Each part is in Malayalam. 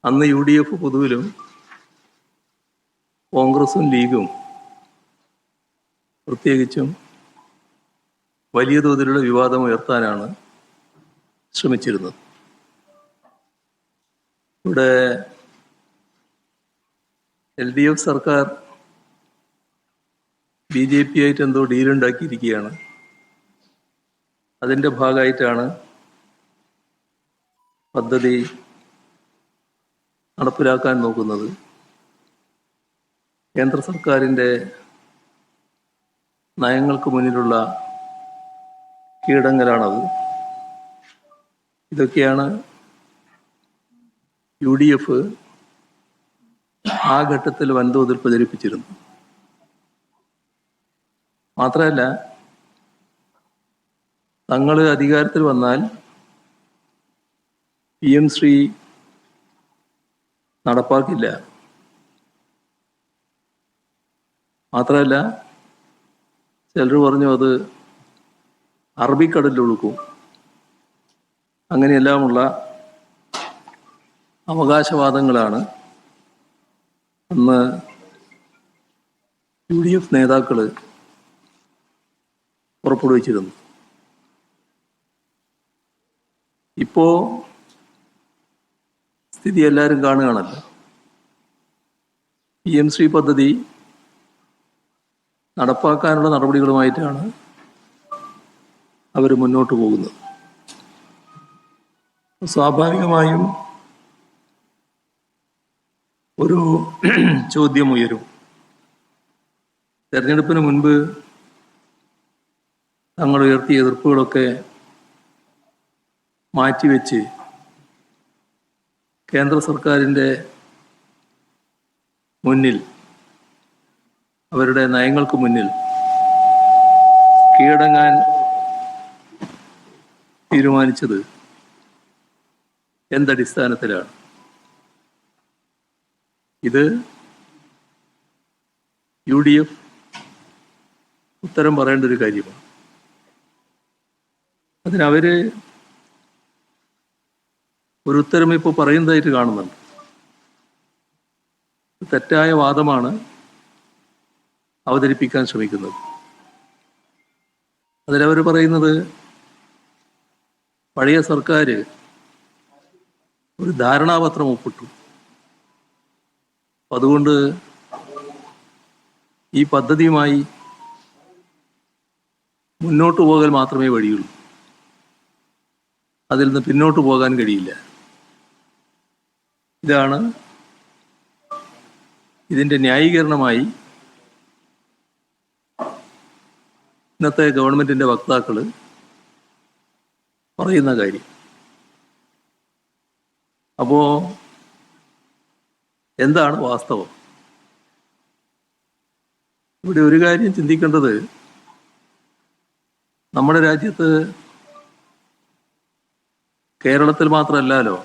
അന്ന് UDF പൊതുവിലും കോൺഗ്രസും ലീഗും പ്രത്യേകിച്ചും വലിയ തോതിലുള്ള വിവാദം ഉയർത്താനാണ് ശ്രമിച്ചിരുന്നത്. ഇവിടെ LDF സർക്കാർ BJP ആയിട്ട് എന്തോ ഡീലുണ്ടാക്കിയിരിക്കുകയാണ്. അതിൻ്റെ ഭാഗമായിട്ടാണ് പദ്ധതി നടപ്പിലാക്കാൻ നോക്കുന്നത്. കേന്ദ്ര സർക്കാരിൻ്റെ നയങ്ങൾക്ക് മുന്നിലുള്ള കീഴടങ്ങലാണത്. ഇതൊക്കെയാണ് UDF ആ ഘട്ടത്തിൽ വൻതോതിൽ പ്രചരിപ്പിച്ചിരുന്നു. മാത്രമല്ല, തങ്ങൾ അധികാരത്തിൽ വന്നാൽ PM ശ്രീ നടപ്പാക്കില്ല. മാത്രമല്ല, ചിലർ പറഞ്ഞു അത് അറബിക്കടലിൽ ഒഴുക്കും. അങ്ങനെയെല്ലാമുള്ള അവകാശവാദങ്ങളാണ് അന്ന് UDF നേതാക്കൾ പുറപ്പെടുവിച്ചിരുന്നു. ഇപ്പോ സ്ഥിതി എല്ലാവരും കാണുകയാണല്ലോ. PM ശ്രീ പദ്ധതി നടപ്പാക്കാനുള്ള നടപടികളുമായിട്ടാണ് അവർ മുന്നോട്ട് പോകുന്നത്. സ്വാഭാവികമായും ഒരു ചോദ്യം ഉയരും. തെരഞ്ഞെടുപ്പിന് മുൻപ് തങ്ങൾ ഉയർത്തിയ എതിർപ്പുകളൊക്കെ മാറ്റിവെച്ച് കേന്ദ്ര സർക്കാരിൻ്റെ മുന്നിൽ, അവരുടെ നയങ്ങൾക്ക് മുന്നിൽ കീഴടങ്ങാൻ തീരുമാനിച്ചത് എന്തടിസ്ഥാനത്തിലാണ്? ഇത് UDF ഉത്തരം പറയേണ്ട ഒരു കാര്യമാണ്. അതിനവര് ഒരു ഉത്തരം ഇപ്പോൾ പറയുന്നതായിട്ട് കാണുന്നുണ്ട്. തെറ്റായ വാദമാണ് അവതരിപ്പിക്കാൻ ശ്രമിക്കുന്നത്. അതിലവർ പറയുന്നത് പഴയ സർക്കാർ ഒരു ധാരണാപത്രം ഒപ്പിട്ടു, അതുകൊണ്ട് ഈ പദ്ധതിയുമായി മുന്നോട്ട് പോകാൻ മാത്രമേ വഴിയുള്ളൂ, അതിൽ നിന്ന് പിന്നോട്ട് പോകാൻ കഴിയില്ല. ഇതാണ് ഇതിൻ്റെ ന്യായീകരണമായി ഇന്നത്തെ ഗവൺമെൻറ്റിൻ്റെ വക്താക്കൾ പറയുന്ന കാര്യം. അപ്പോൾ എന്താണ് വാസ്തവം? ഇവിടെ ഒരു കാര്യം ചിന്തിക്കേണ്ടത്, നമ്മുടെ രാജ്യത്ത് കേരളത്തിൽ മാത്രമല്ലല്ലോ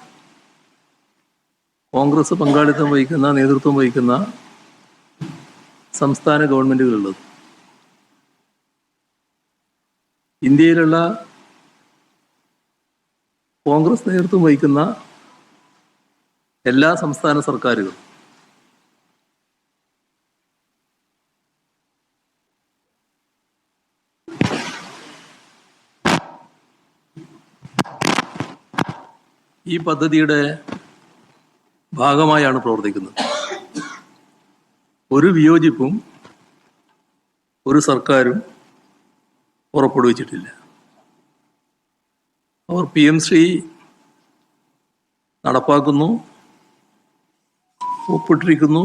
കോൺഗ്രസ് പങ്കാളിത്തം വഹിക്കുന്ന, നേതൃത്വം വഹിക്കുന്ന സംസ്ഥാന ഗവൺമെൻറ്റുകളുള്ളത്. ഇന്ത്യയിലുള്ള കോൺഗ്രസ് നേതൃത്വം വഹിക്കുന്ന എല്ലാ സംസ്ഥാന സർക്കാരുകളും ഈ പദ്ധതിയുടെ ഭാഗമായാണ് പ്രവർത്തിക്കുന്നത്. ഒരു വിയോജിപ്പും ഒരു സർക്കാരും പുറപ്പെടുവിച്ചിട്ടില്ല. അവർ PM ശ്രീ നടപ്പാക്കുന്നു, ഒപ്പിട്ടിരിക്കുന്നു.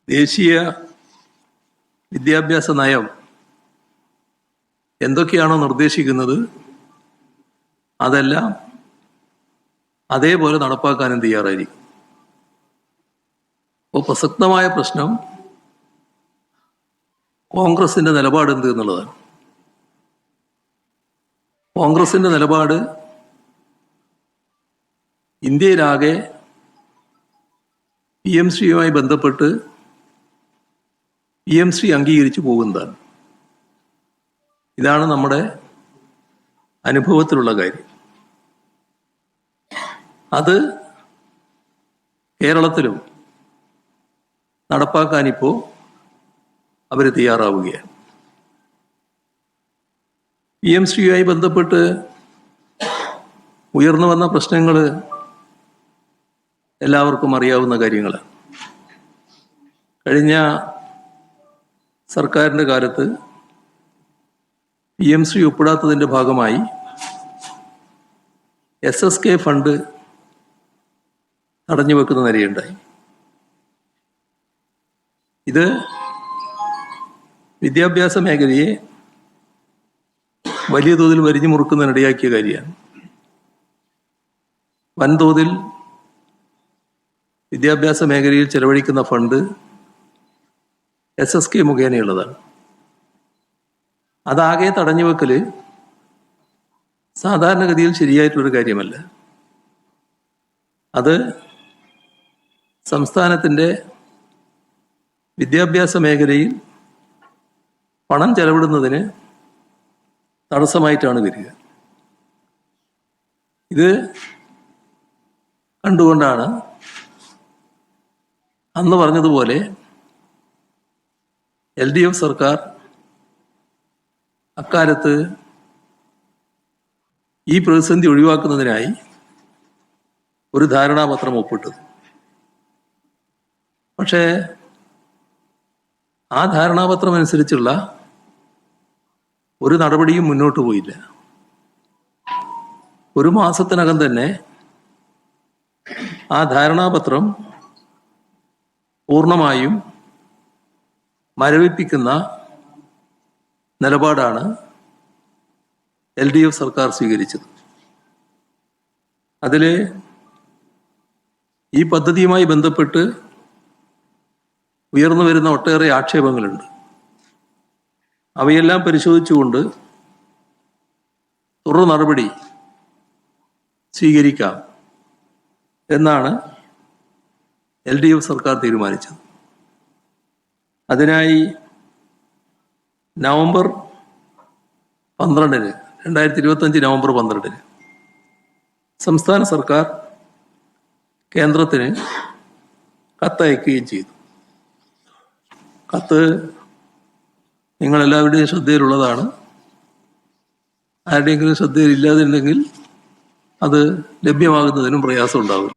ദേശീയ വിദ്യാഭ്യാസ നയം എന്തൊക്കെയാണോ നിർദ്ദേശിക്കുന്നത് അതെല്ലാം അതേപോലെ നടപ്പാക്കാനും തയ്യാറായിരിക്കും. അപ്പോൾ പ്രസക്തമായ പ്രശ്നം കോൺഗ്രസിന്റെ നിലപാട് എന്ത് എന്നുള്ളതാണ്. കോൺഗ്രസിന്റെ നിലപാട് ഇന്ത്യയിലാകെ PM ശ്രീയുമായി ബന്ധപ്പെട്ട് PM ശ്രീ അംഗീകരിച്ചു പോകുന്നതാണ്. ഇതാണ് നമ്മുടെ അനുഭവത്തിലുള്ള കാര്യം. അത് കേരളത്തിലും നടപ്പാക്കാനിപ്പോൾ അവർ തയ്യാറാവുകയാണ്. PMCയുമായി ബന്ധപ്പെട്ട് ഉയർന്നു വന്ന പ്രശ്നങ്ങൾ എല്ലാവർക്കും അറിയാവുന്ന കാര്യങ്ങളാണ്. കഴിഞ്ഞ സർക്കാരിൻ്റെ കാലത്ത് PMC ഒപ്പിടാത്തതിൻ്റെ ഭാഗമായി SSK ഫണ്ട് തടഞ്ഞു വെക്കുന്ന നിലയുണ്ടായി. ഇത് വിദ്യാഭ്യാസ മേഖലയെ വലിയ തോതിൽ വരിഞ്ഞു മുറുക്കുന്നതിനിടയാക്കിയ കാര്യമാണ്. വൻതോതിൽ വിദ്യാഭ്യാസ മേഖലയിൽ ചെലവഴിക്കുന്ന ഫണ്ട് SSK മുഖേനയുള്ളതാണ്. അതാകെ തടഞ്ഞുവെക്കൽ സാധാരണഗതിയിൽ ശരിയായിട്ടുള്ളൊരു കാര്യമല്ല. അത് സംസ്ഥാനത്തിൻ്റെ വിദ്യാഭ്യാസ മേഖലയിൽ പണം ചെലവിടുന്നതിന് തടസ്സമായിട്ടാണ് വരിക. ഇത് കണ്ടുകൊണ്ടാണ് അന്ന് പറഞ്ഞതുപോലെ LDF സർക്കാർ അക്കാലത്ത് ഈ പ്രതിസന്ധി ഒഴിവാക്കുന്നതിനായി ഒരു ധാരണാപത്രം ഒപ്പിട്ടത്. പക്ഷേ ആ ധാരണാപത്രം അനുസരിച്ചുള്ള ഒരു നടപടിയും മുന്നോട്ട് പോയില്ല. ഒരു മാസത്തിനകം തന്നെ ആ ധാരണാപത്രം പൂർണ്ണമായും മരവിപ്പിക്കുന്ന നിലപാടാണ് LDF സർക്കാർ സ്വീകരിച്ചത്. അതിൽ ഈ പദ്ധതിയുമായി ബന്ധപ്പെട്ട് ഉയർന്നു വരുന്ന ഒട്ടേറെ ആക്ഷേപങ്ങളുണ്ട്. അവയെല്ലാം പരിശോധിച്ചുകൊണ്ട് തുടർ നടപടി സ്വീകരിക്കാം എന്നാണ് LDF സർക്കാർ തീരുമാനിച്ചത്. അതിനായി നവംബർ 12 2025 നവംബർ 12 സംസ്ഥാന സർക്കാർ കേന്ദ്രത്തിന് കത്തയക്കുകയും ചെയ്തു. കത്ത് നിങ്ങളെല്ലാവരുടെയും ശ്രദ്ധയിലുള്ളതാണ്. ആരുടെയെങ്കിലും ശ്രദ്ധയിൽ ഇല്ലാതില്ലെങ്കിൽ അത് ലഭ്യമാകുന്നതിനും പ്രയാസം ഉണ്ടാകും.